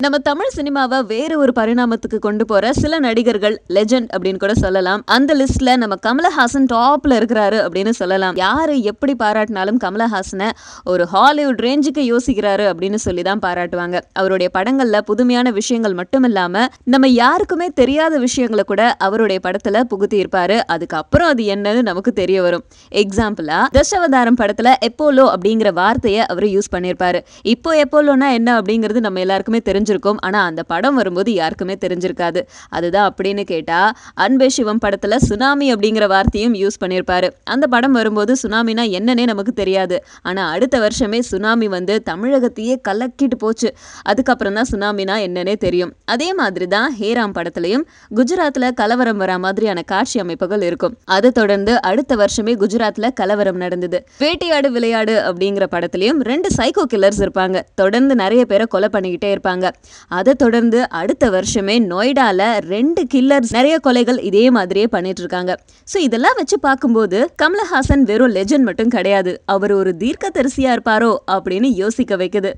நம்ம தமிழ் சினிமாவை வேற ஒரு பரிணாமத்துக்கு கொண்டு போற சில நடிகர்கள் லெஜெண்ட் அப்படின்னு கூட சொல்லலாம். அந்த லிஸ்ட்ல நம்ம கமலஹாசன் டாப்ல இருக்கிறாரு அப்படின்னு சொல்லலாம். யாரு எப்படி பாராட்டினாலும் கமலஹாசனை ஒரு ஹாலிவுட் ரேஞ்சுக்கு யோசிக்கிறாரு அப்படின்னு சொல்லி தான் பாராட்டுவாங்க. அவருடைய படங்கள்ல புதுமையான விஷயங்கள் மட்டும் இல்லாம நம்ம யாருக்குமே தெரியாத விஷயங்களை கூட அவருடைய படத்துல புகுத்தி இருப்பாரு. அதுக்கப்புறம் அது என்னன்னு நமக்கு தெரிய வரும். எக்ஸாம்பிளா தசாவதாரம் படத்துல எப்போலோ அப்படிங்கிற வார்த்தையை அவர் யூஸ் பண்ணியிருப்பாரு. இப்போ எப்போலோனா என்ன அப்படிங்கிறது நம்ம எல்லாருக்குமே தெரிஞ்சிருக்கும். ஆனா அந்த படம் வரும்போது யாருக்குமே தெரிஞ்சிருக்காது. அதுதான் அப்படின்னு கேட்டா அன்பே சிவம் படத்துல சுனாமி அப்படிங்கிற வார்த்தையும் யூஸ் பண்ணியிருப்பாரு. அந்த படம் வரும்போது சுனாமினா என்னன்னே நமக்கு தெரியாது. ஆனா அடுத்த வருஷமே சுனாமி வந்து தமிழகத்தையே கலக்கிட்டு போச்சு. அதுக்கப்புறம் தான் சுனாமினா என்னன்னே தெரியும். அதே மாதிரி தான் ஹேராம் படத்துலயும் குஜராத்ல கலவரம் வரா மாதிரியான காட்சி அமைப்புகள் இருக்கும். அதை தொடர்ந்து அடுத்த வருஷமே குஜராத்ல கலவரம் நடந்தது. வேட்டையாடு விளையாடு அப்படிங்கிற படத்திலையும் 2 சைக்கோ கில்லர்ஸ் இருப்பாங்க. தொடர்ந்து நிறைய பேரை கொலை பண்ணிக்கிட்டே இருப்பாங்க. அதை தொடர்ந்து அடுத்த வருஷமே நொய்டால 2 கில்லர்ஸ் நிறைய கொலைகள் இதே மாதிரியே பண்ணிட்டு இருக்காங்க. சோ இதெல்லாம் வச்சு பார்க்கும்போது கமலஹாசன் வெறும் லெஜெண்ட் மட்டும் கிடையாது, அவர் ஒரு தீர்க்கதரிசியா இருப்பாரோ அப்படின்னு யோசிக்க வைக்குது.